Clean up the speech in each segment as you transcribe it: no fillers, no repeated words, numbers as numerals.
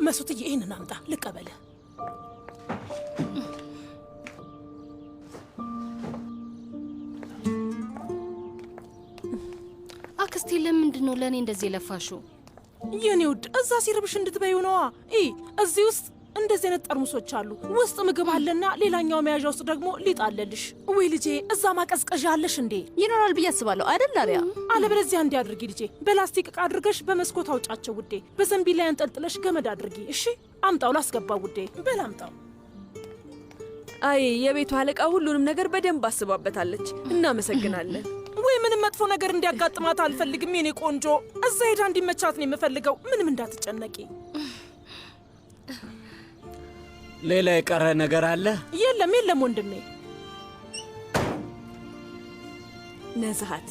መስውትዬ ይሄንን አምጣ ልቀበለ። አክስቴ ለምንድን ነው ለኔ እንደዚህ ለፋሽው? የኔ ውድ እዛ ሲርብሽ እንድትበዩ ነዋ። እዚህ ውስጥ እንደዚህ አይነት ጠርሙሶች አሉ። ውስጥ ምግብ አለና ሌላኛው መያዣ ውስጥ ደግሞ ሊጥ አለልሽ። ወይ ልጄ እዛ ማቀዝቀዣ አለሽ እንዴ? ይኖራል ብዬ አስባለሁ አይደል አሪያ? አለበለዚያ እንዲህ አድርጊ ልጄ፣ በላስቲክ ዕቃ አድርገሽ በመስኮት አውጫቸው ውዴ። በዘንቢል ላይ አንጠልጥለሽ ገመድ አድርጊ። እሺ አምጣው፣ ላስገባው ውዴ። በል አምጣው። አይ የቤቱ አለቃ ሁሉንም ነገር በደንብ አስባበታለች። እናመሰግናለን። ወይ ምንም መጥፎ ነገር እንዲያጋጥማት አልፈልግም የኔ ቆንጆ። እዛ ሄዳ እንዲመቻት ነው የምፈልገው። ምንም እንዳትጨነቂ። ሌላ የቀረ ነገር አለ? የለም የለም ወንድሜ። ነዛሃት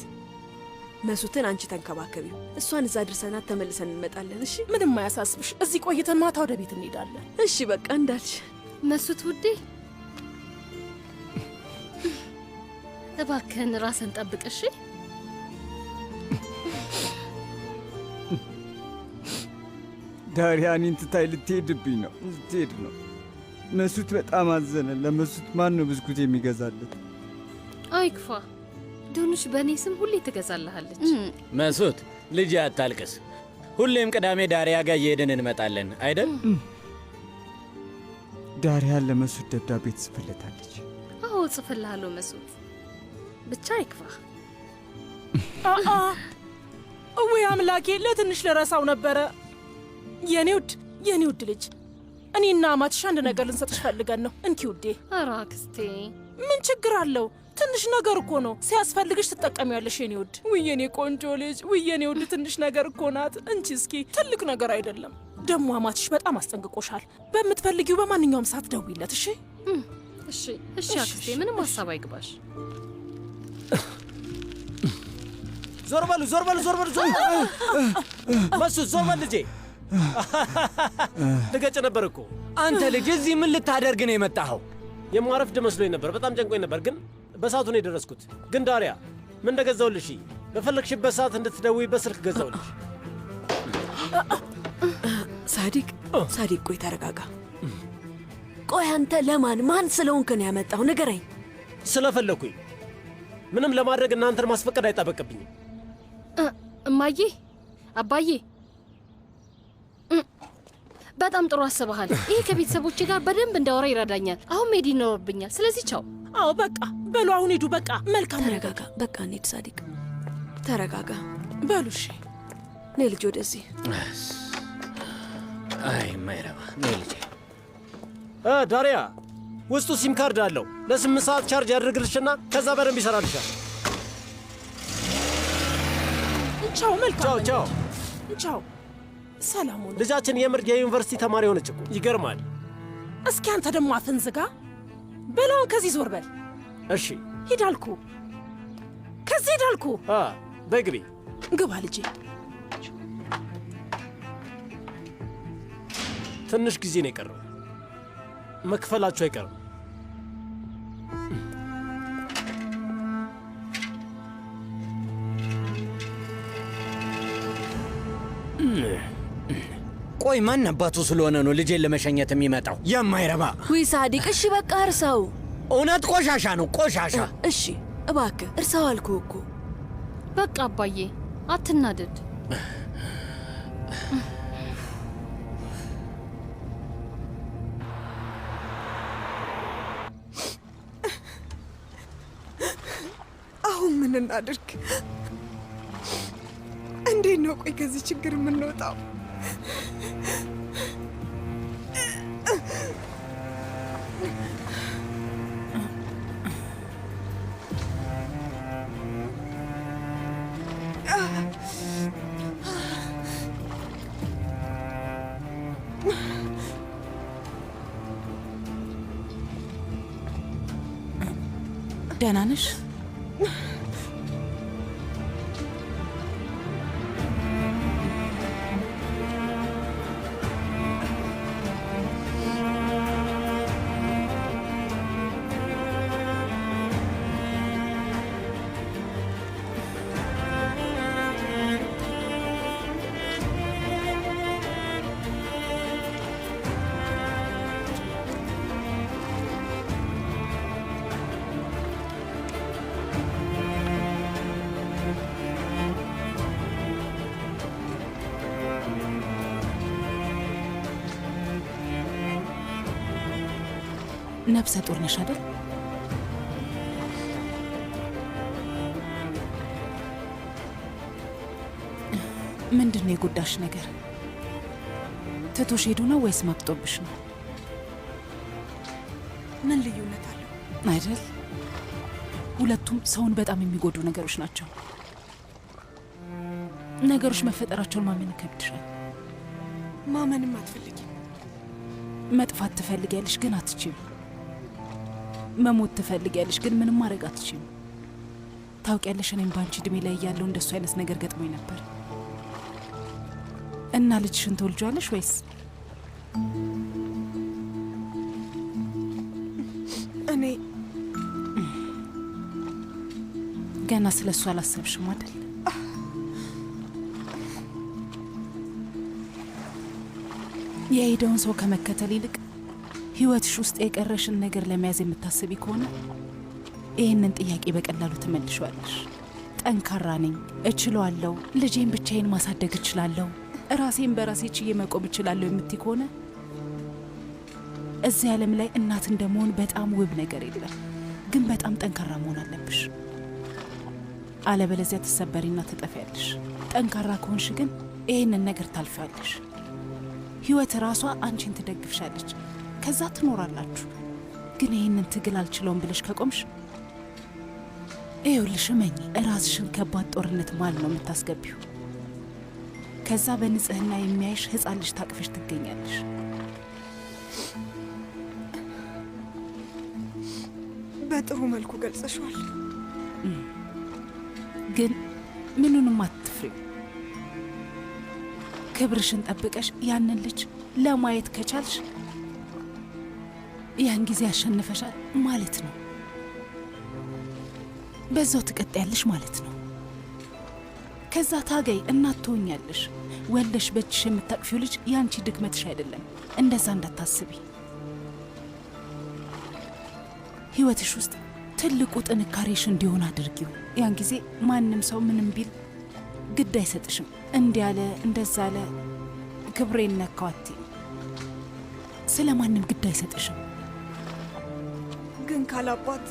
መስውትን አንቺ ተንከባከቢው። እሷን እዛ ድርሰናት ተመልሰን እንመጣለን። እሺ ምንም አያሳስብሽ። እዚህ ቆይተን ማታ ወደ ቤት እንሄዳለን። እሺ በቃ እንዳልሽ። መስውት ውዴ እባክህን ራስን ጠብቅ እሺ። ዳሪያኒን ትታይ ልትሄድብኝ ነው። ልትሄድ ነው። መስውት በጣም አዘነ። ለመስውት ማን ነው ብስኩት የሚገዛለት? አይክፋ ዶኑሽ በእኔ ስም ሁሌ ትገዛልሃለች። መስውት ልጅ አታልቅስ። ሁሌም ቅዳሜ ዳሪያ ጋር እየሄድን እንመጣለን አይደል? ዳሪያን ለመስውት ደብዳቤ ትጽፍለታለች። አዎ ጽፍልሃለሁ መስውት፣ ብቻ አይክፋ። ወይ አምላኬ፣ ለትንሽ ለረሳው ነበረ። የኔ ውድ ልጅ፣ እኔና አማትሽ አንድ ነገር ልንሰጥሽ ፈልገን ነው። እንኪ ውዴ። ኧረ አክስቴ ምን ችግር አለው? ትንሽ ነገር እኮ ነው። ሲያስፈልግሽ ትጠቀሚያለሽ የኔ ውድ። ውይ የኔ ቆንጆ ልጅ፣ ውይ የኔ ውድ፣ ትንሽ ነገር እኮ ናት። እንቺ እስኪ ትልቅ ነገር አይደለም። ደግሞ አማትሽ በጣም አስጠንቅቆሻል። በምትፈልጊው በማንኛውም ሰዓት ደውይለት። እሺ እሺ አክስቴ፣ ምንም ሀሳብ አይግባሽ። ዞር በሉ መስውት፣ ዞር በል ልጄ። ልገጭ ነበር እኮ። አንተ ልጅ እዚህ ምን ልታደርግ ነው የመጣኸው? የማረፍድ መስሎኝ ነበር። በጣም ጨንቆኝ ነበር፣ ግን በሰዓቱ ነው የደረስኩት። ግን ዳሪያ ምን እንደገዛውልሽ በፈለግሽበት ሰዓት እንድትደውይበት ስልክ ገዛውልሽ። ሳዲቅ ቆይ ተረጋጋ። ቆይ አንተ ማን ስለሆንክ ነው ያመጣው? ንገረኝ። ስለፈለግኩኝ። ምንም ለማድረግ እናንተን ማስፈቀድ አይጠበቅብኝም። እማዬ፣ አባዬ በጣም ጥሩ አስበሃል። ይሄ ከቤተሰቦቼ ጋር በደንብ እንዳወራ ይረዳኛል። አሁን መሄድ ይኖርብኛል። ስለዚህ ቻው። አዎ በቃ በሉ፣ አሁን ሂዱ። በቃ መልካም። ተረጋጋ። በቃ እንሂድ። ሳዲቅ ተረጋጋ። በሉ እሺ። ነይ ልጅ ወደዚህ። አይ ማይረባ ነይ ልጄ። ዳሪያ ውስጡ ሲም ካርድ አለው። ለ8 ሰዓት ቻርጅ ያደርግልሽና ከዛ በደንብ ይሰራልሻል። ቻው። መልካም። ቻው። ቻው። ሰላም ሁኑ። ልጃችን የምር የዩኒቨርሲቲ ተማሪ ሆነች እኮ። ይገርማል። እስኪ አንተ ደግሞ አፍን ዝጋ። በላውን ከዚህ ዞር በል። እሺ ሂዳልኩ። ከዚህ ሂዳልኩ። በግቢ ግባ ልጄ። ትንሽ ጊዜ ነው የቀረው። መክፈላችሁ አይቀርም። ቆይ ማን አባቱ ስለሆነ ነው ልጄን ለመሸኘት የሚመጣው? የማይረባ። ውይ ሳዲቅ፣ እሺ በቃ እርሳው። እውነት ቆሻሻ ነው፣ ቆሻሻ። እሺ እባክህ እርሳው አልኩህ እኮ። በቃ አባዬ አትናደድ። አሁን ምን እናድርግ? እንዴት ነው ቆይ ከዚህ ችግር የምንወጣው? ደህና ነሽ? ነፍሰ ጡር ነሽ አይደል? ምንድን ነው የጎዳሽ ነገር? ትቶሽ ሄዱ ነው ወይስ መጥቶብሽ ነው? ምን ልዩነት አለው? አይደል? ሁለቱም ሰውን በጣም የሚጎዱ ነገሮች ናቸው። ነገሮች መፈጠራቸውን ማመን ይከብድሻል። ማመንም አትፈልጊም። መጥፋት ትፈልጊያለሽ ግን አትችይም። መሞት ትፈልጊያለሽ ግን ምንም ማድረግ አትችይም። ታውቂያለሽ፣ እኔም በአንቺ እድሜ ላይ እያለሁ እንደሱ አይነት ነገር ገጥሞኝ ነበር። እና ልጅሽን ትወልጇለሽ ወይስ? እኔ ገና ስለ እሱ አላሰብሽም አይደል? የሄደውን ሰው ከመከተል ይልቅ ህይወትሽ ውስጥ የቀረሽን ነገር ለመያዝ የምታስቢ ከሆነ ይህንን ጥያቄ በቀላሉ ትመልሸዋለሽ። ጠንካራ ነኝ፣ እችለዋለሁ፣ ልጄን ብቻዬን ማሳደግ እችላለሁ፣ ራሴን በራሴ ችዬ መቆም እችላለሁ የምትይ ከሆነ እዚህ ዓለም ላይ እናት እንደመሆን በጣም ውብ ነገር የለም። ግን በጣም ጠንካራ መሆን አለብሽ። አለበለዚያ ትሰበሪና ትጠፊያለሽ። ጠንካራ ከሆንሽ ግን ይህንን ነገር ታልፊያለሽ። ህይወት ራሷ አንቺን ትደግፍሻለች። ከዛ ትኖራላችሁ። ግን ይህንን ትግል አልችለውም ብለሽ ከቆምሽ ይኸውልሽ፣ እመኚ፣ ራስሽን ከባድ ጦርነት መሃል ነው የምታስገቢው። ከዛ በንጽህና የሚያይሽ ህፃን ልጅ ታቅፈሽ ትገኛለሽ። በጥሩ መልኩ ገልጸሽዋል። ግን ምኑንም አትፍሪው። ክብርሽን ጠብቀሽ ያንን ልጅ ለማየት ከቻልሽ ያን ጊዜ ያሸንፈሻል ማለት ነው። በዛው ትቀጥያለሽ ማለት ነው። ከዛ ታገይ፣ እናት ትሆኛለሽ። ወለሽ በእጅሽ የምታቅፊው ልጅ ያንቺ ድክመትሽ አይደለም። እንደዛ እንዳታስቢ። ህይወትሽ ውስጥ ትልቁ ጥንካሬሽ እንዲሆን አድርጊው። ያን ጊዜ ማንም ሰው ምንም ቢል ግድ አይሰጥሽም። እንዲያለ እንደዛ አለ ክብሬን ነካዋቴ ስለ ማንም ግድ አይሰጥሽም። ግን ካላባት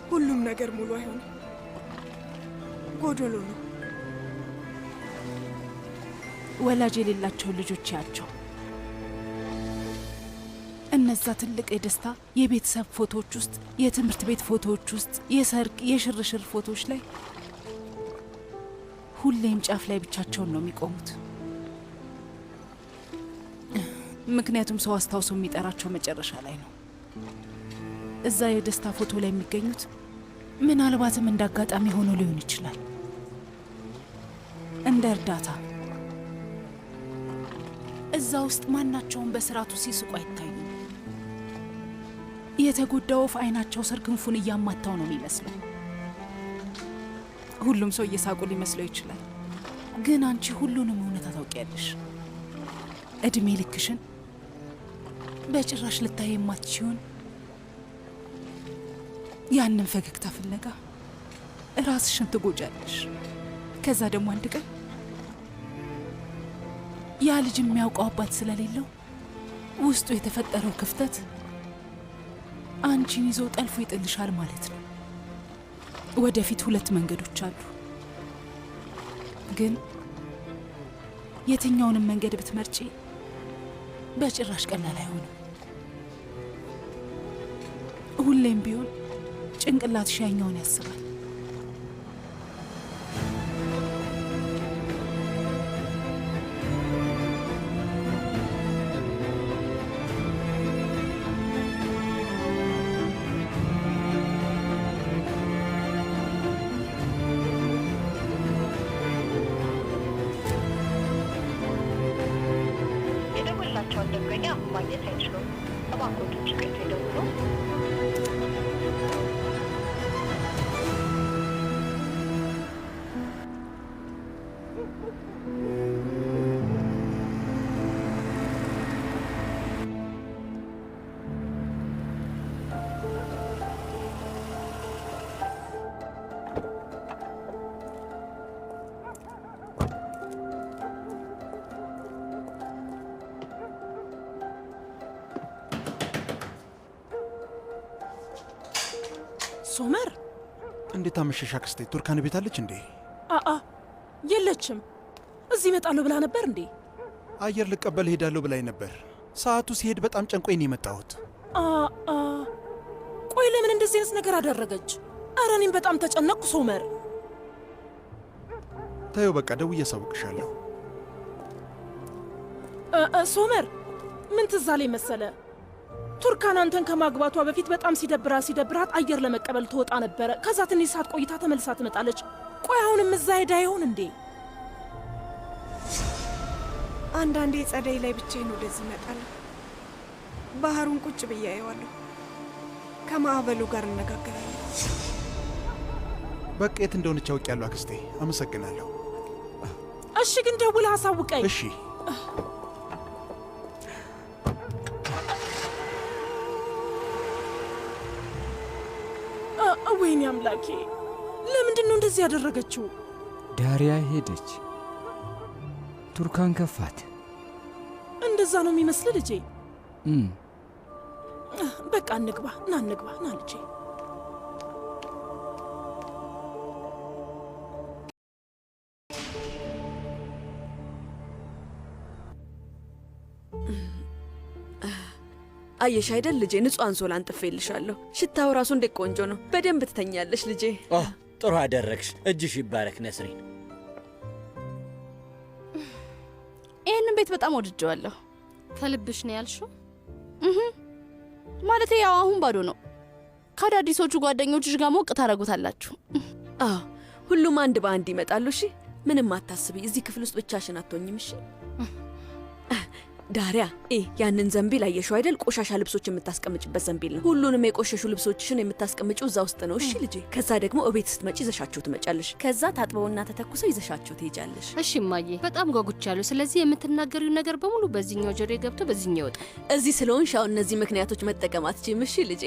ሁሉም ነገር ሙሉ አይሆንም፣ ጎዶሎ ነው። ወላጅ የሌላቸው ልጆች ያቸው እነዛ ትልቅ የደስታ የቤተሰብ ፎቶዎች ውስጥ፣ የትምህርት ቤት ፎቶዎች ውስጥ፣ የሰርግ የሽርሽር ፎቶዎች ላይ ሁሌም ጫፍ ላይ ብቻቸውን ነው የሚቆሙት። ምክንያቱም ሰው አስታውሶ የሚጠራቸው መጨረሻ ላይ ነው። እዛ የደስታ ፎቶ ላይ የሚገኙት ምናልባትም እንደ አጋጣሚ ሆኖ ሊሆን ይችላል፣ እንደ እርዳታ። እዛ ውስጥ ማናቸውን በስርዓቱ ሲስቁ አይታዩም። የተጎዳ ወፍ አይናቸው ስር ክንፉን እያማታው ነው የሚመስለው። ሁሉም ሰው እየሳቁ ሊመስለው ይችላል፣ ግን አንቺ ሁሉንም እውነታ ታውቂያለሽ። እድሜ ልክሽን በጭራሽ ልታይ የማትችውን ያንን ፈገግታ ፍለጋ ራስሽን ትጎጃለሽ። ከዛ ደግሞ አንድ ቀን ያ ልጅ የሚያውቀው አባት ስለሌለው ውስጡ የተፈጠረው ክፍተት አንቺን ይዞ ጠልፎ ይጥልሻል ማለት ነው። ወደፊት ሁለት መንገዶች አሉ፣ ግን የትኛውንም መንገድ ብትመርጪ በጭራሽ ቀላል አይሆንም። ሁሌም ቢሆን ጭንቅላትሽ ያኛውን ያስባል። አሁን ማግኘት አይችሉም። እባክዎት ውጭ ቆይተው ይደውሉ። ሶመር እንዴት አመሸሽ አክስቴ? ቱርካን ቤት አለች እንዴ? አአ የለችም። እዚህ እመጣለሁ ብላ ነበር እንዴ? አየር ልቀበል ሄዳለሁ ብላኝ ነበር። ሰዓቱ ሲሄድ በጣም ጨንቆኝ ነው የመጣሁት። አአ ቆይ ለምን እንደዚህ አይነት ነገር አደረገች? ኧረ እኔም በጣም ተጨነቅኩ ሶመር። ታየው በቃ ደውዬ አሳውቅሻለሁ። ሶመር ምን ትዝ አለኝ መሰለ? ቱርካን አንተን ከማግባቷ በፊት በጣም ሲደብራት አየር ለመቀበል ትወጣ ነበረ። ከዛ ትንሽ ሰዓት ቆይታ ተመልሳ ትመጣለች። ቆይ አሁንም እዛ ሄዳ ይሆን እንዴ? አንዳንዴ ጸደይ ላይ ብቻዬን ወደዚህ እመጣለሁ። ባህሩን ቁጭ ብዬ አየዋለሁ። ከማዕበሉ ጋር እነጋገራለሁ። በቃ የት እንደሆነች አውቄያለሁ አክስቴ። አመሰግናለሁ። እሺ ግን ደውለህ አሳውቀኝ። እሺ ወይኔ አምላኬ፣ ለምንድን ነው እንደዚህ ያደረገችው? ዳሪያ ሄደች፣ ቱርካን ከፋት። እንደዛ ነው የሚመስል ልጄ። በቃ እንግባ፣ ና እንግባ፣ ና ልጄ። አየሽ አይደል ልጄ፣ ንጹህ አንሶላ አንጥፌልሻለሁ። ሽታው ራሱ እንዴት ቆንጆ ነው። በደንብ ትተኛለሽ ልጄ። ጥሩ አደረግሽ። እጅሽ ይባረክ ነስሪን። ይህንን ቤት በጣም ወድጀዋለሁ። ከልብሽ ነው ያልሽው? ማለቴ ያው አሁን ባዶ ነው። ከአዳዲሶቹ ጓደኞችሽ ጋር ሞቅ ታደርጉታላችሁ። ሁሉም አንድ በአንድ ይመጣሉ። እሺ ምንም አታስቢ። እዚህ ክፍል ውስጥ ብቻሽን አትሆኝም። እሺ ዳሪያ፣ ያንን ዘንቢል አየሽው አይደል? ቆሻሻ ልብሶች የምታስቀምጭበት ዘንቢል ነው። ሁሉንም የቆሸሹ ልብሶችሽን የምታስቀምጪው እዛ ውስጥ ነው። እሺ ልጄ። ከዛ ደግሞ እቤት ስትመጪ ይዘሻቸው ትመጫለሽ። ከዛ ታጥበውና ተተኩሰው ይዘሻቸው ትሄጃለሽ። እሺ እማዬ፣ በጣም ጓጉቻለሁ። ስለዚህ የምትናገሪው ነገር በሙሉ በዚህኛው ጆሮዬ ገብቶ በዚህኛው ይወጣል። እዚህ ስለሆንሽ አሁን እነዚህ ምክንያቶች መጠቀም አትችይም። እሺ ልጄ።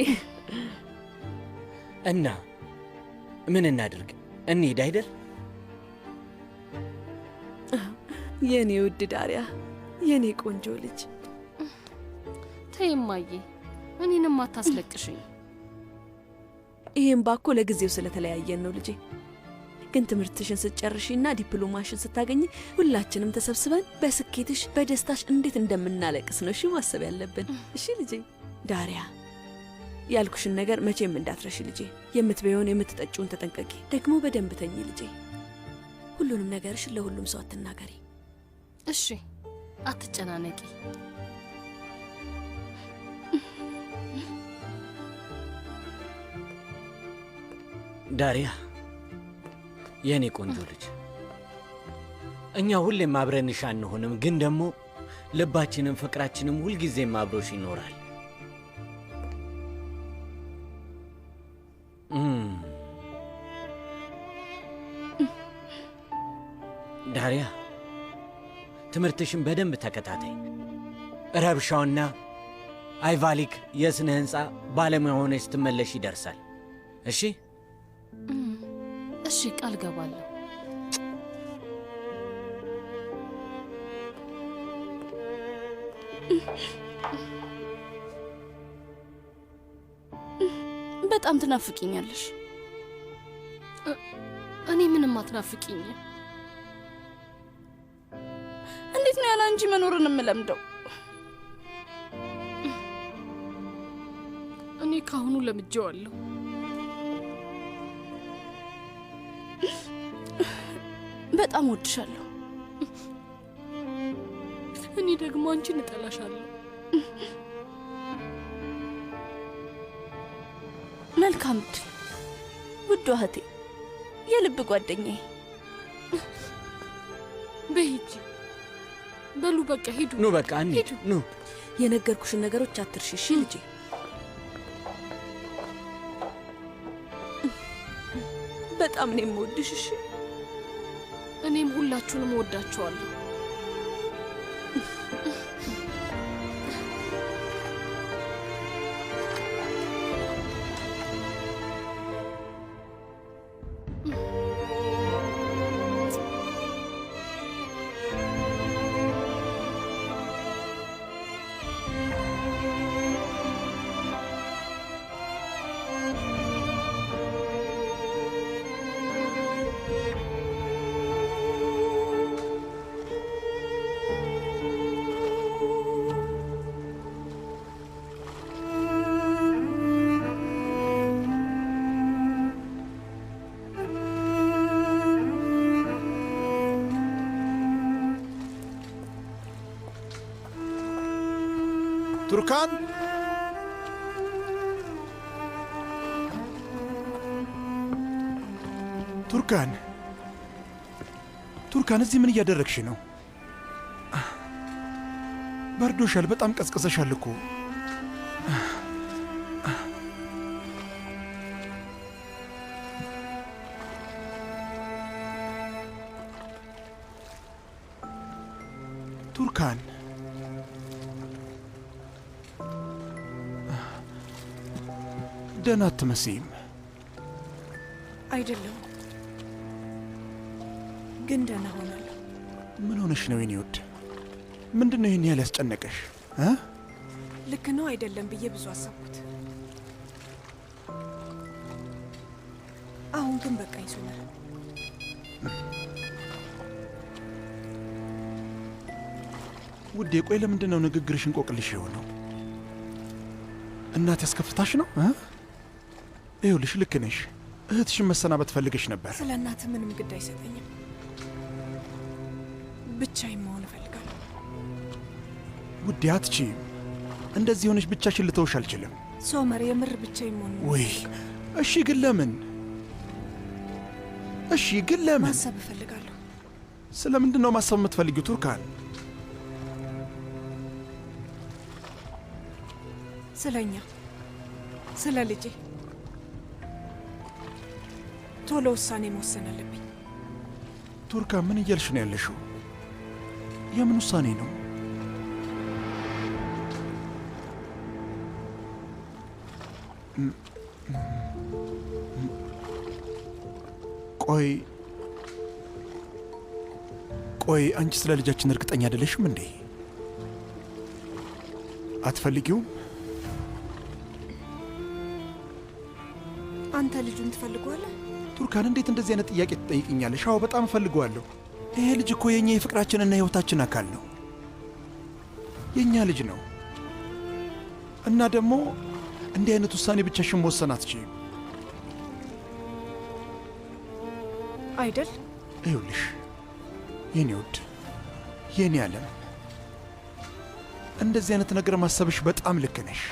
እና ምን እናድርግ? እንሂድ አይደል? የኔ ውድ ዳሪያ፣ የኔ ቆንጆ ልጅ። ተይ እማዬ፣ እኔንም አታስለቅሽኝ። ይሄን ባኮ ለጊዜው ስለተለያየን ነው ልጄ። ግን ትምህርትሽን ስትጨርሺና ዲፕሎማሽን ስታገኝ ሁላችንም ተሰብስበን በስኬትሽ በደስታሽ እንዴት እንደምናለቅስ ነው እሺ ማሰብ ያለብን። እሺ ልጄ። ዳሪያ፣ ያልኩሽን ነገር መቼም እንዳትረሺ ልጄ። የምትበይውን የምትጠጪውን ተጠንቀቂ። ደግሞ በደንብ ተኚ ልጄ። ሁሉንም ነገርሽን ለሁሉም ሰው አትናገሪ። እሺ፣ አትጨናነቂ። ዳሪያ፣ የእኔ ቆንጆ ልጅ፣ እኛ ሁሌም አብረንሽ አንሆንም፣ ግን ደግሞ ልባችንም ፍቅራችንም ሁልጊዜም አብሮሽ ይኖራል። ዳሪያ፣ ትምህርትሽን በደንብ ተከታታይ። ረብሻውና አይቫሊክ የስነ ሕንፃ ባለሙያ ሆነሽ ስትመለሽ ይደርሳል። እሺ እሺ፣ ቃል ገባለሁ። በጣም ትናፍቂኛለሽ። እኔ ምንም አትናፍቂኝ። እንዴት ነው ያለ አንቺ መኖርን የምለምደው? እኔ ካሁኑ ለምጄዋለሁ። በጣም ወድሻለሁ። እኔ ደግሞ አንቺን እጠላሻለሁ። መልካም ዕድል ውድ እህቴ፣ የልብ ጓደኛዬ። በሂጂ በሉ፣ በቃ ሂዱ። ኑ፣ በቃ እንሂድ። ኑ የነገርኩሽን ነገሮች አትርሺ እሺ ልጄ። በጣም ነው የምወድሽ እሺ። እኔም ሁላችሁንም እወዳችኋለሁ። ቱርካን ቱርካን ቱርካን፣ እዚህ ምን እያደረግሽ ነው? በርዶሻል፣ በጣም ቀዝቅዘሻል እኮ። ቱርካን ደህና አትመስይም። አይደለም ግን ደህና ሆናለሁ። ምን ሆነሽ ነው የኔ ውድ? ምንድን ነው ይህን ያህል ያስጨነቀሽ? ልክ ነው አይደለም ብዬ ብዙ አሰብኩት። አሁን ግን በቃኝ ሶመር። ውዴ ቆይ ለምንድን ነው ንግግርሽ እንቆቅልሽ የሆነው? እናት ያስከፍታሽ ነው? ይኸውልሽ ልክ ነሽ። እህትሽን መሰናበት ፈልገሽ ነበር። ስለ እናት ምንም ግድ አይሰጠኝም። ብቻዬን መሆን እፈልጋለሁ። ውዴ አትችይም። እንደዚህ ሆነሽ ብቻሽን ልተውሽ አልችልም። ሶመር የምር ብቻዬን መሆን ወይ እሺ፣ ግን ለምን? እሺ ግን ለምን? ማሰብ እፈልጋለሁ። ስለ ምንድን ነው ማሰብ የምትፈልጊው ቱርካን? ስለኛ፣ ስለ ልጄ ቶሎ ውሳኔ መወሰን አለብኝ። ቱርካን ምን እያልሽ ነው ያለሽው? የምን ውሳኔ ነው? ቆይ አንቺ ስለ ልጃችን እርግጠኛ አይደለሽም እንዴ? አትፈልጊውም? አንተ ልጁን ትፈልገዋለህ? ቱርካን እንዴት እንደዚህ አይነት ጥያቄ ትጠይቅኛለሽ? አዎ በጣም እፈልገዋለሁ። ይሄ ልጅ እኮ የእኛ የፍቅራችንና የሕይወታችን አካል ነው። የእኛ ልጅ ነው እና ደግሞ እንዲህ አይነት ውሳኔ ብቻሽን መወሰን አትችይም አይደል? ይኸውልሽ የኔ ውድ፣ የኔ ዓለም፣ እንደዚህ አይነት ነገር ማሰብሽ በጣም ልክ ነሽ።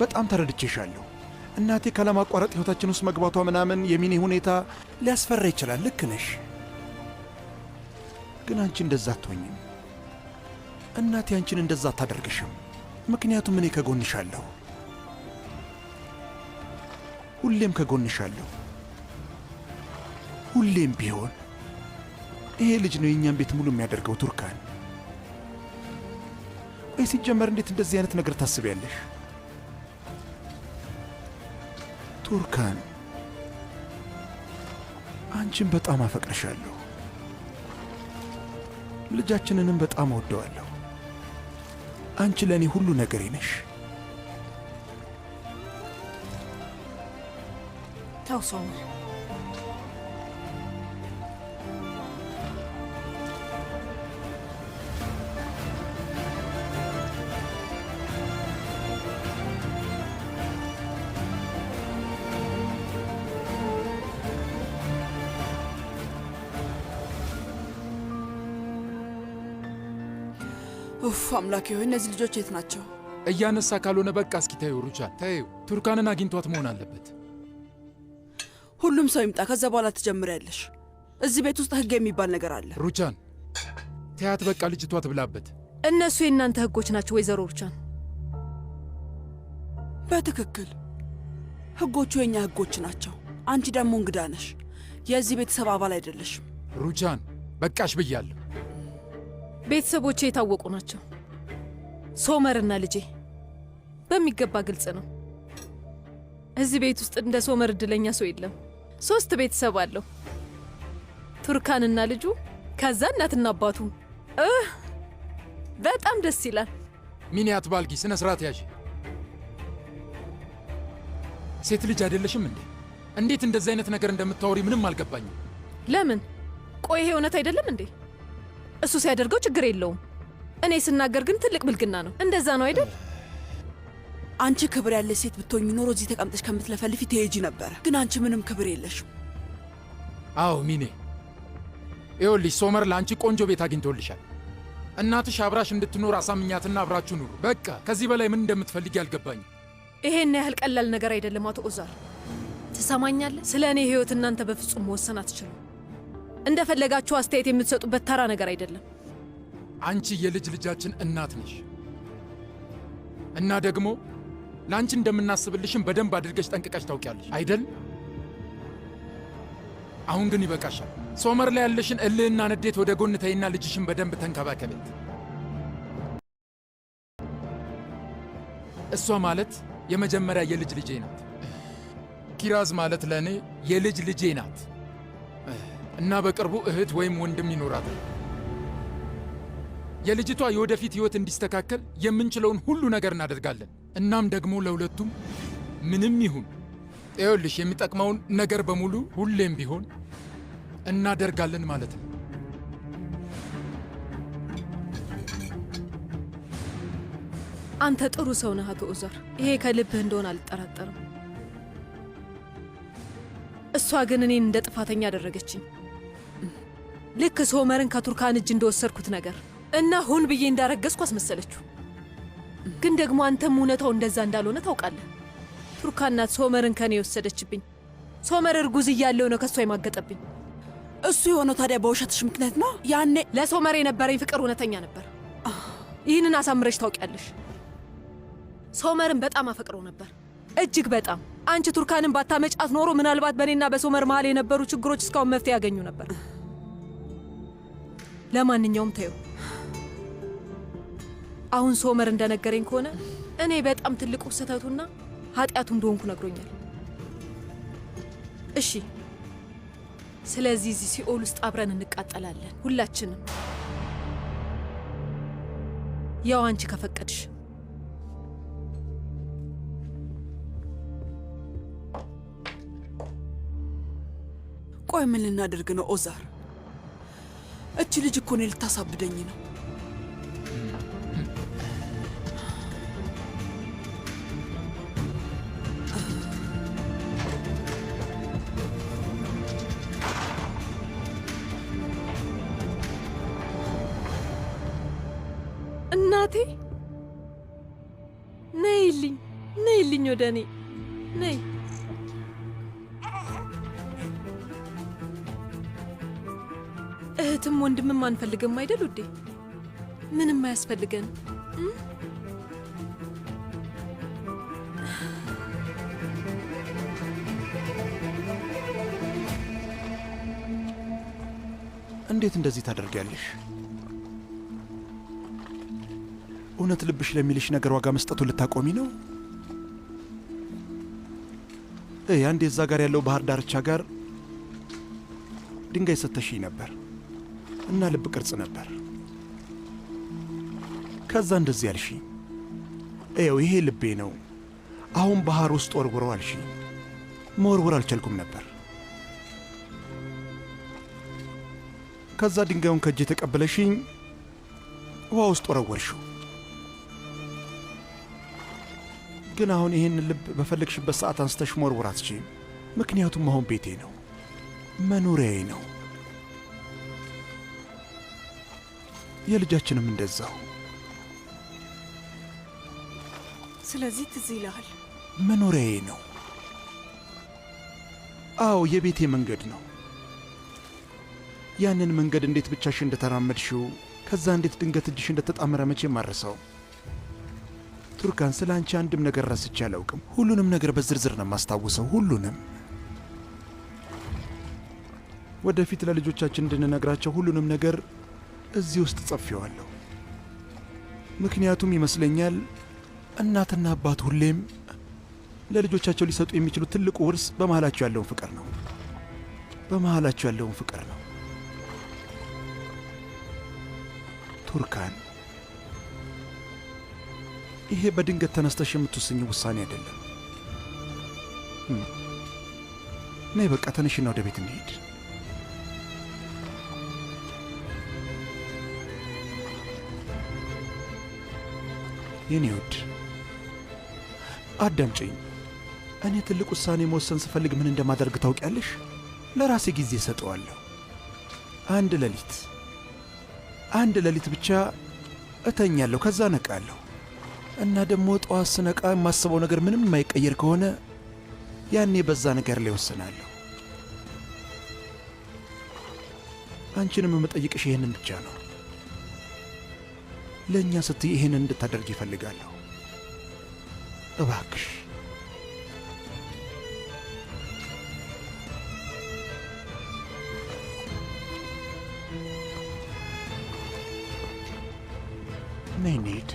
በጣም ተረድቼሻለሁ። እናቴ ካለማቋረጥ ሕይወታችን ውስጥ መግባቷ ምናምን የሚኔ ሁኔታ ሊያስፈራ ይችላል። ልክ ነሽ። ግን አንቺ እንደዛ አትሆኝም። እናቴ አንቺን እንደዛ አታደርግሽም። ምክንያቱም እኔ ከጎንሻለሁ፣ ሁሌም ከጎንሻለሁ። ሁሌም ቢሆን ይሄ ልጅ ነው የእኛን ቤት ሙሉ የሚያደርገው። ቱርካን ወይ ሲጀመር እንዴት እንደዚህ አይነት ነገር ታስቢያለሽ? ቱርካን አንቺን በጣም አፈቅርሻለሁ። ልጃችንንም በጣም እወደዋለሁ። አንቺ ለእኔ ሁሉ ነገሬ ነሽ። ተው ሶመር፣ ኡፍ አምላኬ ሆይ እነዚህ ልጆች የት ናቸው? እያነሳ ካልሆነ በቃ እስኪ ታዩ። ሩቻን ታዩ። ቱርካንን አግኝቷት መሆን አለበት። ሁሉም ሰው ይምጣ፣ ከዛ በኋላ ትጀምሪያለሽ። እዚህ ቤት ውስጥ ህግ የሚባል ነገር አለ። ሩቻን ተያት፣ በቃ ልጅቷ ትብላበት። እነሱ የእናንተ ህጎች ናቸው ወይዘሮ ሩቻን። በትክክል ህጎቹ የኛ ህጎች ናቸው። አንቺ ደግሞ እንግዳ ነሽ፣ የዚህ ቤተሰብ አባል አይደለሽም። ሩቻን በቃሽ ብያለሁ። ቤተሰቦቼ የታወቁ ናቸው። ሶመርና ልጄ በሚገባ ግልጽ ነው። እዚህ ቤት ውስጥ እንደ ሶመር እድለኛ ሰው የለም። 3 ቤተሰብ አለው፣ ቱርካንና ልጁ፣ ከዛ እናትና አባቱ። በጣም ደስ ይላል። ሚኒያት ባልጊ ስነ ስርዓት ያዥ። ሴት ልጅ አይደለሽም እንዴ? እንዴት እንደዚህ አይነት ነገር እንደምታወሪ ምንም አልገባኝም። ለምን? ቆይ ይሄ እውነት አይደለም እንዴ? እሱ ሲያደርገው ችግር የለውም። እኔ ስናገር ግን ትልቅ ብልግና ነው። እንደዛ ነው አይደል? አንቺ ክብር ያለሽ ሴት ብትሆኝ ኖሮ እዚህ ተቀምጠሽ ከምትለፈልፊ ትሄጂ ነበረ። ግን አንቺ ምንም ክብር የለሽም። አዎ ሚኔ፣ ይኸውልሽ ሶመር ለአንቺ ቆንጆ ቤት አግኝቶልሻል። እናትሽ አብራሽ እንድትኖር አሳምኛትና አብራችሁ ኑሩ። በቃ ከዚህ በላይ ምን እንደምትፈልጊ አልገባኝም። ይሄን ያህል ቀላል ነገር አይደለም አቶ ኦዛር። ትሰማኛለህ? ስለ እኔ ህይወት እናንተ በፍጹም መወሰን አትችሉም። እንደፈለጋችሁ አስተያየት የምትሰጡበት ተራ ነገር አይደለም። አንቺ የልጅ ልጃችን እናት ነሽ እና ደግሞ ለአንቺ እንደምናስብልሽም በደንብ አድርገሽ ጠንቅቀሽ ታውቂያለሽ አይደል? አሁን ግን ይበቃሻል። ሶመር ላይ ያለሽን እልህና ንዴት ወደ ጎን ተይና ልጅሽን በደንብ ተንከባከቤት። እሷ ማለት የመጀመሪያ የልጅ ልጄ ናት። ኪራዝ ማለት ለእኔ የልጅ ልጄ ናት እና በቅርቡ እህት ወይም ወንድም ይኖራታል። የልጅቷ የወደፊት ህይወት እንዲስተካከል የምንችለውን ሁሉ ነገር እናደርጋለን። እናም ደግሞ ለሁለቱም ምንም ይሁን ይኸውልሽ የሚጠቅመውን ነገር በሙሉ ሁሌም ቢሆን እናደርጋለን ማለት ነው። አንተ ጥሩ ሰው ነህ አቶ ኦዛር። ይሄ ከልብህ እንደሆነ አልጠራጠርም። እሷ ግን እኔን እንደ ጥፋተኛ አደረገችኝ። ልክ ሶመርን ከቱርካን እጅ እንደወሰድኩት ነገር እና ሁን ብዬ እንዳረገዝኩ አስመሰለችው። ግን ደግሞ አንተም እውነታው እንደዛ እንዳልሆነ ታውቃለህ። ቱርካን ናት ሶመርን ከኔ የወሰደችብኝ። ሶመር እርጉዝ እያለው ነው ከሷ የማገጠብኝ። እሱ የሆነው ታዲያ በውሸትሽ ምክንያት ነው? ያኔ ለሶመር የነበረኝ ፍቅር እውነተኛ ነበር። ይህንን አሳምረሽ ታውቂያለሽ። ሶመርን በጣም አፈቅረው ነበር፣ እጅግ በጣም። አንቺ ቱርካንን ባታመጫት ኖሮ ምናልባት በእኔና በሶመር መሃል የነበሩ ችግሮች እስካሁን መፍትሄ ያገኙ ነበር። ለማንኛውም ተይው። አሁን ሶመር እንደነገረኝ ከሆነ እኔ በጣም ትልቁ ስህተቱና ኃጢአቱ እንደሆንኩ ነግሮኛል። እሺ፣ ስለዚህ እዚህ ሲኦል ውስጥ አብረን እንቃጠላለን ሁላችንም፣ ያው አንቺ ከፈቀድሽ። ቆይ ምን ልናደርግ ነው ኦዛር? እች ልጅ እኮ እኔ ልታሳብደኝ ነው። እናቴ ነይልኝ፣ ነይልኝ ወደ እኔ ነይ። እህትም ወንድምም አንፈልግም አይደል ውዴ? ምንም አያስፈልገን። እንዴት እንደዚህ ታደርጊያለሽ? እውነት ልብሽ ለሚልሽ ነገር ዋጋ መስጠቱ ልታቆሚ ነው? አንድ የዛ ጋር ያለው ባህር ዳርቻ ጋር ድንጋይ ሰተሽኝ ነበር እና ልብ ቅርጽ ነበር። ከዛ እንደዚህ አልሽኝ፣ ይኸው ይሄ ልቤ ነው፣ አሁን ባህር ውስጥ ወርውረው አልሽኝ። መወርወር አልቻልኩም ነበር። ከዛ ድንጋዩን ከእጄ ተቀበለሽኝ፣ ውሃ ውስጥ ወረወርሽው። ግን አሁን ይህን ልብ በፈለግሽበት ሰዓት አንስተሽ መወርወር አትችይም። ምክንያቱም አሁን ቤቴ ነው፣ መኖሪያዬ ነው። የልጃችንም እንደዛው። ስለዚህ ትዝ ይልሃል፣ መኖሪያዬ ነው። አዎ የቤቴ መንገድ ነው። ያንን መንገድ እንዴት ብቻሽ እንደተራመድሽው ከዛ እንዴት ድንገት እጅሽ እንደተጣመረ መቼም አልረሳውም። ቱርካን፣ ስለ አንቺ አንድም ነገር ረስቼ አላውቅም። ሁሉንም ነገር በዝርዝር ነው የማስታውሰው፣ ሁሉንም። ወደፊት ለልጆቻችን እንድንነግራቸው ሁሉንም ነገር እዚህ ውስጥ ጽፌዋለሁ። ምክንያቱም ይመስለኛል እናትና አባት ሁሌም ለልጆቻቸው ሊሰጡ የሚችሉት ትልቁ ውርስ በመሃላቸው ያለውን ፍቅር ነው። በመሃላቸው ያለውን ፍቅር ነው። ቱርካን፣ ይሄ በድንገት ተነስተሽ የምትወስኝ ውሳኔ አይደለም። ነይ በቃ ተነሽና ወደ ቤት እንሄድ። የኔ ውድ አዳምጪኝ። እኔ ትልቅ ውሳኔ መወሰን ስፈልግ ምን እንደማደርግ ታውቂያለሽ? ለራሴ ጊዜ እሰጠዋለሁ። አንድ ሌሊት ብቻ እተኛለሁ፣ ከዛ ነቃለሁ እና ደግሞ ጠዋት ስነቃ የማስበው ነገር ምንም የማይቀየር ከሆነ ያኔ በዛ ነገር ላይ ወስናለሁ። አንቺንም የምጠይቅሽ ይህንን ብቻ ነው። ለእኛ ስትይ ይህንን እንድታደርግ ይፈልጋለሁ። እባክሽ። ነይ እንሂድ።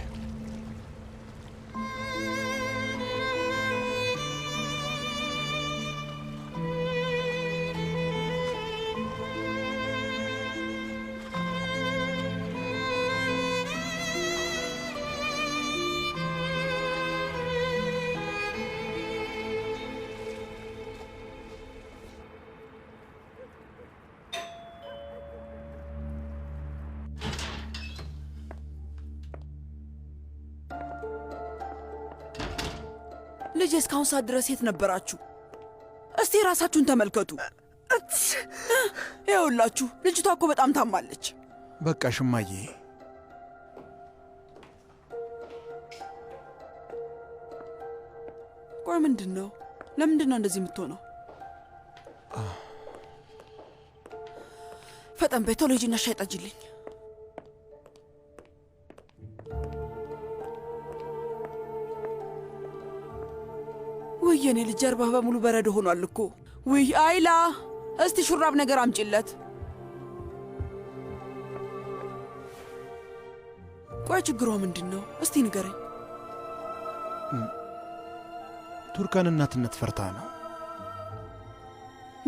ልጄ፣ እስካሁን ሰዓት ድረስ የት ነበራችሁ? እስቲ ራሳችሁን ተመልከቱ። ይኸውላችሁ ልጅቷ እኮ በጣም ታማለች። በቃ ሽማዬ፣ ቆይ ምንድን ነው? ለምንድን ነው እንደዚህ የምትሆነው? ፈጠን በይ፣ ቶሎ ሂጂና ሻይ ጠጅልኝ። ውይ የኔ ልጅ ጀርባህ በሙሉ በረዶ ሆኗል እኮ። ውይ አይላ፣ እስቲ ሹራብ ነገር አምጪለት። ቆይ ችግሯ ምንድን ነው? እስቲ ንገረኝ። ቱርካን እናትነት ፈርታ ነው።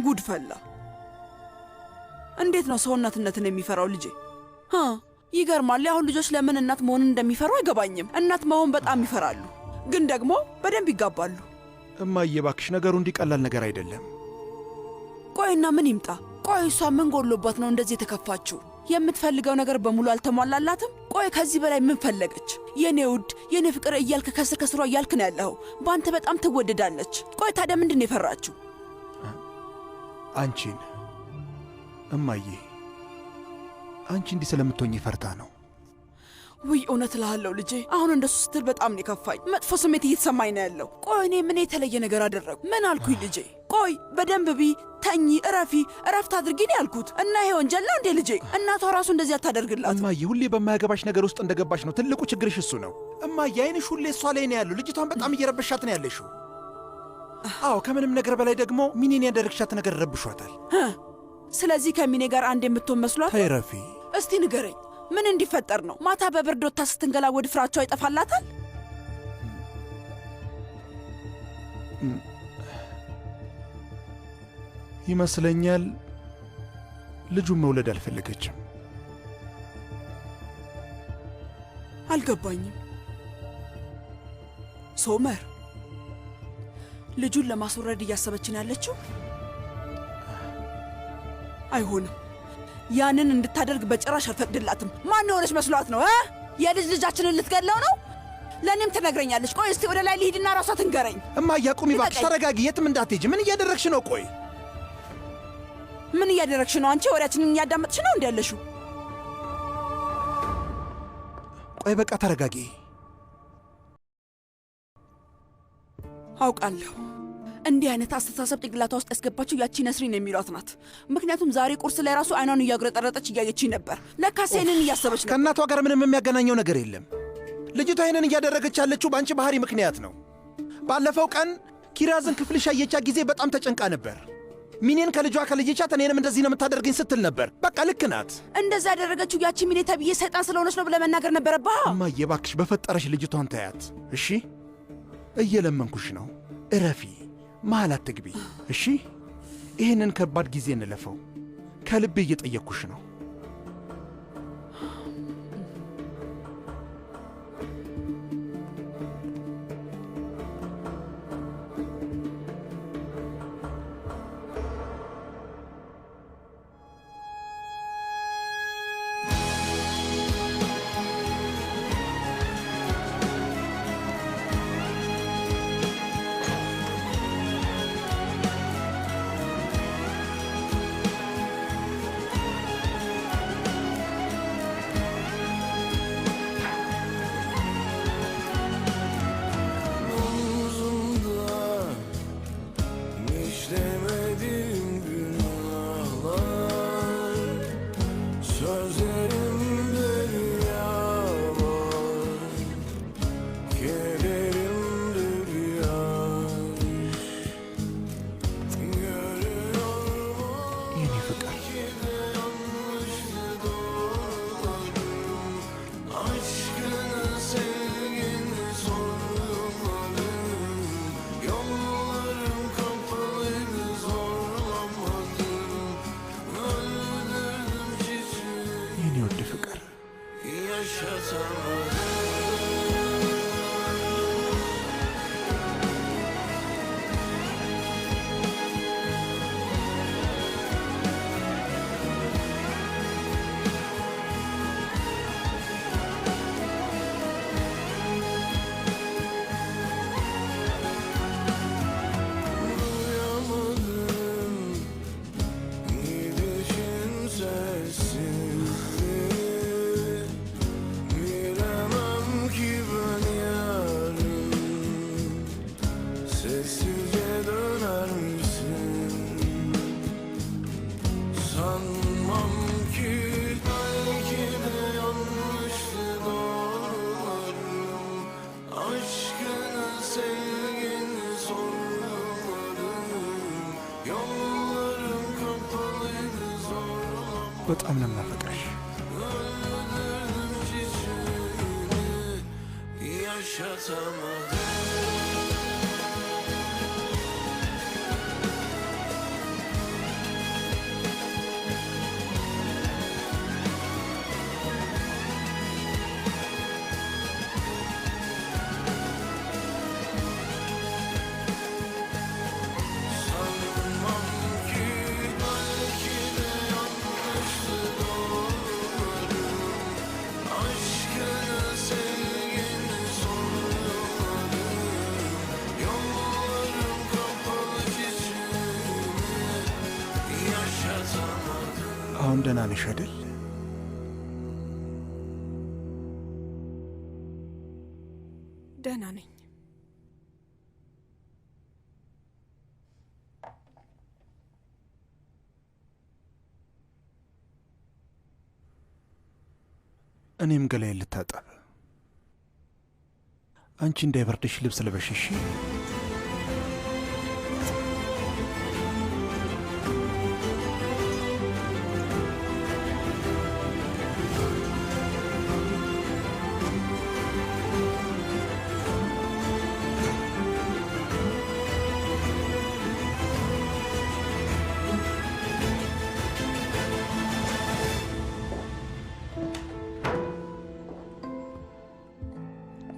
ጉድ ፈላ። እንዴት ነው ሰው እናትነትን የሚፈራው ልጄ? ይገርማል። አሁን ልጆች ለምን እናት መሆንን እንደሚፈሩ አይገባኝም። እናት መሆን በጣም ይፈራሉ፣ ግን ደግሞ በደንብ ይጋባሉ። እማዬ እባክሽ፣ ነገሩ እንዲቀላል ነገር አይደለም። ቆይና ምን ይምጣ? ቆይ እሷ ምን ጎሎባት ነው እንደዚህ የተከፋችው? የምትፈልገው ነገር በሙሉ አልተሟላላትም? ቆይ ከዚህ በላይ ምን ፈለገች? የኔ ውድ፣ የኔ ፍቅር እያልክ ከስር ከስሯ እያልክ ነው ያለኸው። በአንተ በጣም ትወደዳለች። ቆይ ታዲያ ምንድን ነው የፈራችው? አንቺን እማዬ፣ አንቺ እንዲህ ስለምትሆኝ ፈርታ ነው። ውይ እውነት እልሃለሁ ልጄ፣ አሁን እንደሱ ስትል በጣም ነው የከፋኝ። መጥፎ ስሜት እየተሰማኝ ነው ያለው። ቆይ እኔ ምን የተለየ ነገር አደረግኩ? ምን አልኩኝ ልጄ? ቆይ በደንብ ቢ፣ ተኚ፣ እረፍት አድርጊ ነው ያልኩት። እና ይሄ ወንጀል ነው እንዴ ልጄ? እናቷ ራሱ እንደዚህ አታደርግላት። እማዬ፣ ሁሌ በማያገባሽ ነገር ውስጥ እንደገባሽ ነው። ትልቁ ችግርሽ እሱ ነው እማዬ። አይንሽ ሁሌ እሷ ላይ ነው ያለው። ልጅቷን በጣም እየረበሻት ነው ያለሽው። አዎ፣ ከምንም ነገር በላይ ደግሞ ሚኔን ያደረግሻት ነገር ረብሿታል። ስለዚህ ከሚኔ ጋር አንድ የምትሆን መስሏት? ተይረፊ። እስቲ ንገረኝ፣ ምን እንዲፈጠር ነው? ማታ በብርድ ወጥታ ስትንገላወድ ፍራቸው ይጠፋላታል? ይመስለኛል ልጁን መውለድ አልፈለገችም። አልገባኝም። ሶመር ልጁን ለማስወረድ እያሰበችን ያለችው? አይሆንም። ያንን እንድታደርግ በጭራሽ አልፈቅድላትም። ማን የሆነች መስሏት ነው? የልጅ ልጃችንን ልትገለው ነው? ለእኔም ትነግረኛለች። ቆይ እስቲ ወደ ላይ ልሂድና ራሷ ትንገረኝ። እማዬ አቁሚ እባክሽ፣ ተረጋጊ። የትም እንዳትሄጂ። ምን እያደረግሽ ነው? ቆይ ምን እያደረግሽ ነው? አንቺ ወሬያችንን እያዳመጥሽ ነው እንዲ ያለሽው? ቆይ በቃ ተረጋጊ። አውቃለሁ እንዲህ አይነት አስተሳሰብ ጭንቅላቷ ውስጥ ያስገባችው ያቺ ነስሪን የሚሏት ናት። ምክንያቱም ዛሬ ቁርስ ላይ ራሱ አይኗን እያጉረጠረጠች እያየችኝ ነበር። ለካ ሴንን እያሰበች ነው። ከእናቷ ጋር ምንም የሚያገናኘው ነገር የለም። ልጅቷ ይህንን እያደረገች ያለችው በአንቺ ባህሪ ምክንያት ነው። ባለፈው ቀን ኪራዝን ክፍልሽ ያየቻት ጊዜ በጣም ተጨንቃ ነበር። ሚኔን ከልጇ ከልጅቻት እኔንም እንደዚህ ነው የምታደርገኝ ስትል ነበር። በቃ ልክ ናት። እንደዛ ያደረገችው ያቺ ሚኔ ተብዬ ሰይጣን ስለሆነች ነው ብለህ መናገር ነበረብህ። እማዬ እባክሽ በፈጠረሽ ልጅቷን ታያት እሺ? እየለመንኩሽ ነው። እረፊ፣ መሀል አትግቢ እሺ? ይህንን ከባድ ጊዜ እንለፈው። ከልቤ እየጠየቅኩሽ ነው። በጣም ነው የማፈቅርሽ። አሁን ደህና ነሽ አይደል? ደህና ነኝ። እኔም ገላዬን ልታጠብ። አንቺ እንዳይበርድሽ ልብስ ልበሽ እሺ?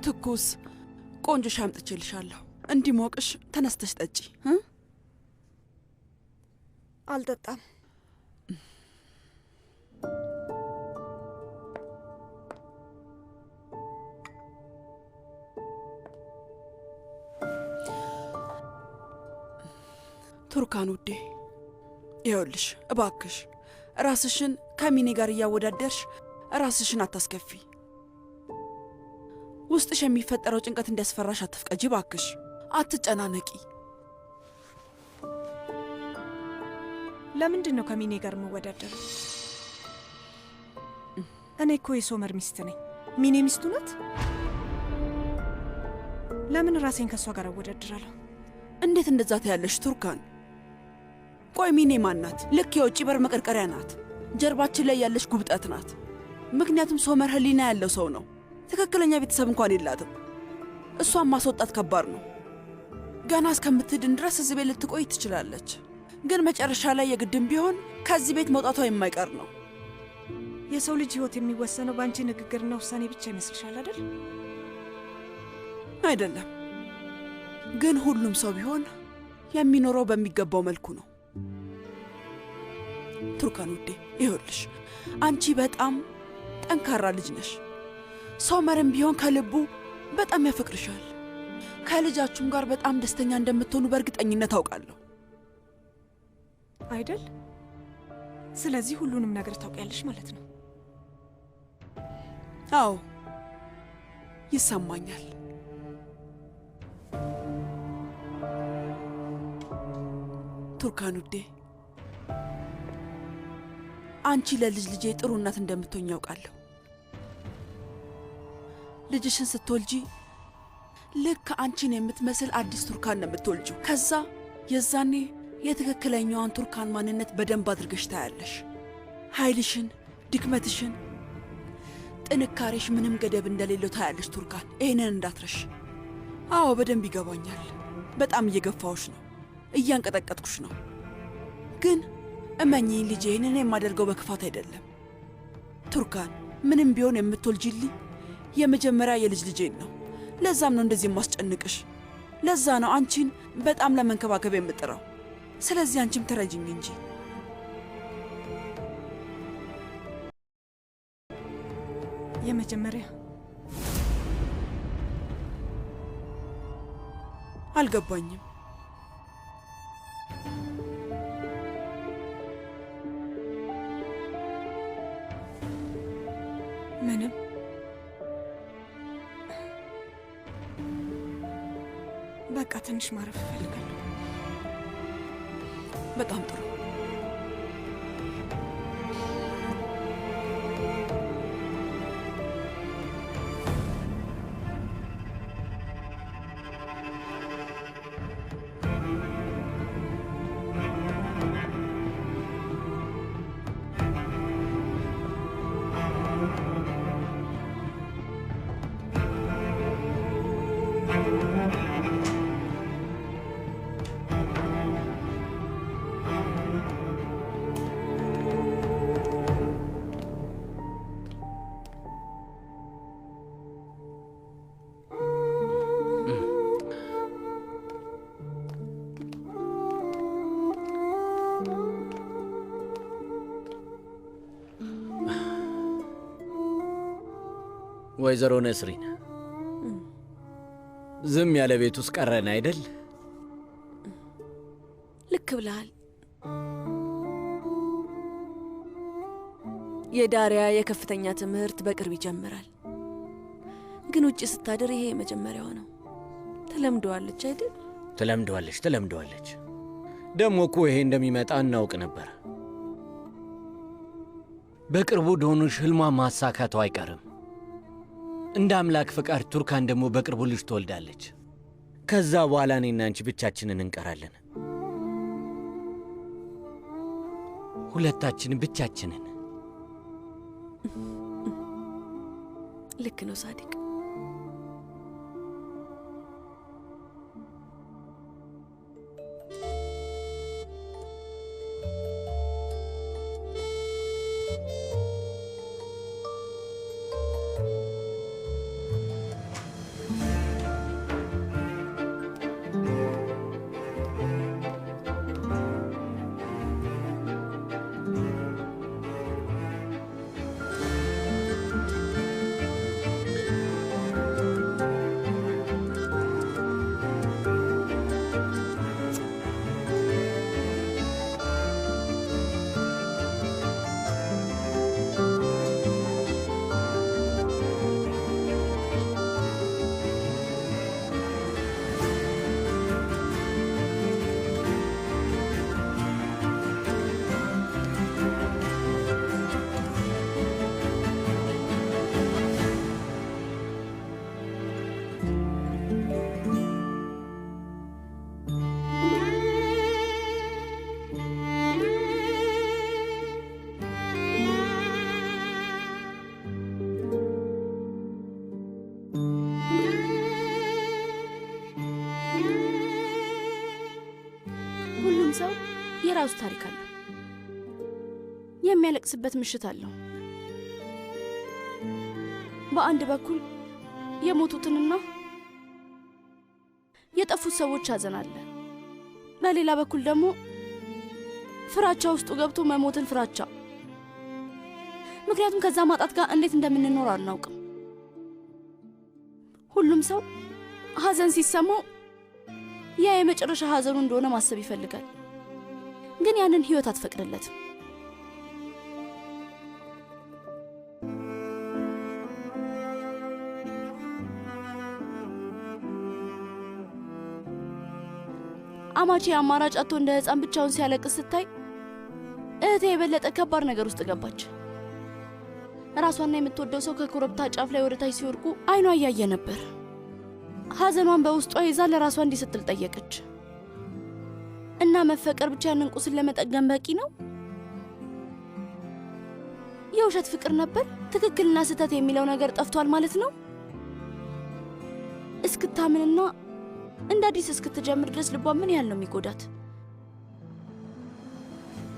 ትኩስ ቆንጆ ሻይ አምጥቼልሻለሁ። እንዲሞቅሽ ተነስተሽ ጠጪ። አልጠጣም። ቱርካን ውዴ፣ ይኸውልሽ እባክሽ ራስሽን ከሚኔ ጋር እያወዳደርሽ ራስሽን አታስከፊ። ውስጥሽ የሚፈጠረው ጭንቀት እንዲያስፈራሽ አትፍቀጂ። እባክሽ አትጨናነቂ። ለምንድን ነው ከሚኔ ጋር የምወዳደረው? እኔ እኮ የሶመር ሚስት ነኝ። ሚኔ ሚስቱ ናት። ለምን ራሴን ከእሷ ጋር አወዳድራለሁ? እንዴት እንደዛ ታያለሽ ቱርካን? ቆይ ሚኔ ማን ናት? ልክ የውጭ በር መቀርቀሪያ ናት። ጀርባችን ላይ ያለች ጉብጠት ናት። ምክንያቱም ሶመር ህሊና ያለው ሰው ነው። ትክክለኛ ቤተሰብ እንኳን የላትም። እሷን ማስወጣት ከባድ ነው። ገና እስከምትድን ድረስ እዚህ ቤት ልትቆይ ትችላለች። ግን መጨረሻ ላይ የግድም ቢሆን ከዚህ ቤት መውጣቷ የማይቀር ነው። የሰው ልጅ ህይወት የሚወሰነው በአንቺ ንግግርና ውሳኔ ብቻ ይመስልሻል አይደል? አይደለም። ግን ሁሉም ሰው ቢሆን የሚኖረው በሚገባው መልኩ ነው። ቱርካን ውዴ፣ ይኸውልሽ አንቺ በጣም ጠንካራ ልጅ ነሽ። ሶመርም ቢሆን ከልቡ በጣም ያፈቅርሻል። ከልጃችሁም ጋር በጣም ደስተኛ እንደምትሆኑ በእርግጠኝነት አውቃለሁ አይደል? ስለዚህ ሁሉንም ነገር ታውቂያለሽ ማለት ነው። አዎ ይሰማኛል። ቱርካን ውዴ፣ አንቺ ለልጅ ልጄ ጥሩ እናት እንደምትሆኝ ያውቃለሁ። ልጅሽን ስትወልጂ ልክ አንቺን የምትመስል አዲስ ቱርካን ነው የምትወልጂው። ከዛ የዛኔ የትክክለኛዋን ቱርካን ማንነት በደንብ አድርገሽ ታያለሽ። ኃይልሽን፣ ድክመትሽን፣ ጥንካሬሽ ምንም ገደብ እንደሌለው ታያለሽ ቱርካን። ይህንን እንዳትረሽ። አዎ በደንብ ይገባኛል። በጣም እየገፋሁሽ ነው፣ እያንቀጠቀጥኩሽ ነው። ግን እመኚኝ ልጄ፣ ይህንን የማደርገው በክፋት አይደለም። ቱርካን ምንም ቢሆን የምትወልጂልኝ የመጀመሪያ የልጅ ልጄን ነው። ለዛም ነው እንደዚህ የማስጨንቅሽ። ለዛ ነው አንቺን በጣም ለመንከባከብ የምጥረው። ስለዚህ አንቺም ተረጅኝ እንጂ። የመጀመሪያ አልገባኝም። ምንም። በቃ ትንሽ ማረፍ እፈልጋለሁ። በጣም ጥሩ። ወይዘሮ ነስሪን ዝም ያለ ቤት ውስጥ ቀረን አይደል? ልክ ብለሃል። የዳሪያ የከፍተኛ ትምህርት በቅርብ ይጀምራል። ግን ውጭ ስታድር ይሄ የመጀመሪያዋ ነው። ትለምደዋለች አይደል? ትለምደዋለች። ደግሞ እኮ ይሄ እንደሚመጣ እናውቅ ነበር። በቅርቡ ዶኑሽ ህልሟ ማሳካቷ አይቀርም። እንደ አምላክ ፍቃድ ቱርካን ደግሞ በቅርቡ ልጅ ትወልዳለች። ከዛ በኋላ እኔና አንቺ ብቻችንን እንቀራለን። ሁለታችን ብቻችንን። ልክ ነው ሳዲቅ። የራሱ ታሪክ አለው። የሚያለቅስበት ምሽት አለው። በአንድ በኩል የሞቱትንና የጠፉት ሰዎች ሐዘን አለ። በሌላ በኩል ደግሞ ፍራቻ ውስጡ ገብቶ መሞትን ፍራቻ። ምክንያቱም ከዛ ማጣት ጋር እንዴት እንደምንኖር አናውቅም። ሁሉም ሰው ሐዘን ሲሰማው ያ የመጨረሻ ሐዘኑ እንደሆነ ማሰብ ይፈልጋል። ግን ያንን ህይወት አትፈቅድለትም። አማቼ አማራጭ አጥቶ እንደ ሕፃን ብቻውን ሲያለቅስ ስታይ እህቴ የበለጠ ከባድ ነገር ውስጥ ገባች። ራሷና የምትወደው ሰው ከኮረብታ ጫፍ ላይ ወደታች ሲወድቁ አይኗ እያየ ነበር። ሐዘኗን በውስጧ ይዛ ለራሷ እንዲህ ስትል ጠየቀች። እና መፈቀር ብቻ ያንን ቁስል ለመጠገን በቂ ነው? የውሸት ፍቅር ነበር? ትክክልና ስህተት የሚለው ነገር ጠፍቷል ማለት ነው? እስክታምንና እንደ አዲስ እስክትጀምር ድረስ ልቧ ምን ያህል ነው የሚጎዳት?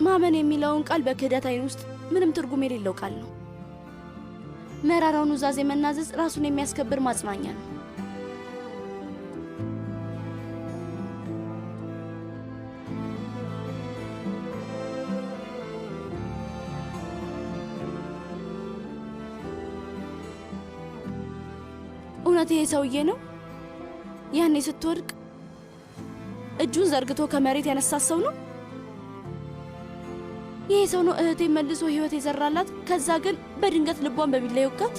ማመን የሚለውን ቃል በክህደት አይን ውስጥ ምንም ትርጉም የሌለው ቃል ነው። መራራውን ኑዛዜ መናዘዝ ራሱን የሚያስከብር ማጽናኛ ነው። እውነት ይሄ ሰውዬ ነው? ያኔ ስትወድቅ እጁን ዘርግቶ ከመሬት ያነሳት ሰው ነው? ይሄ ሰው ነው እህቴ መልሶ ህይወት የዘራላት፣ ከዛ ግን በድንገት ልቧን በቢላ ይወጋት?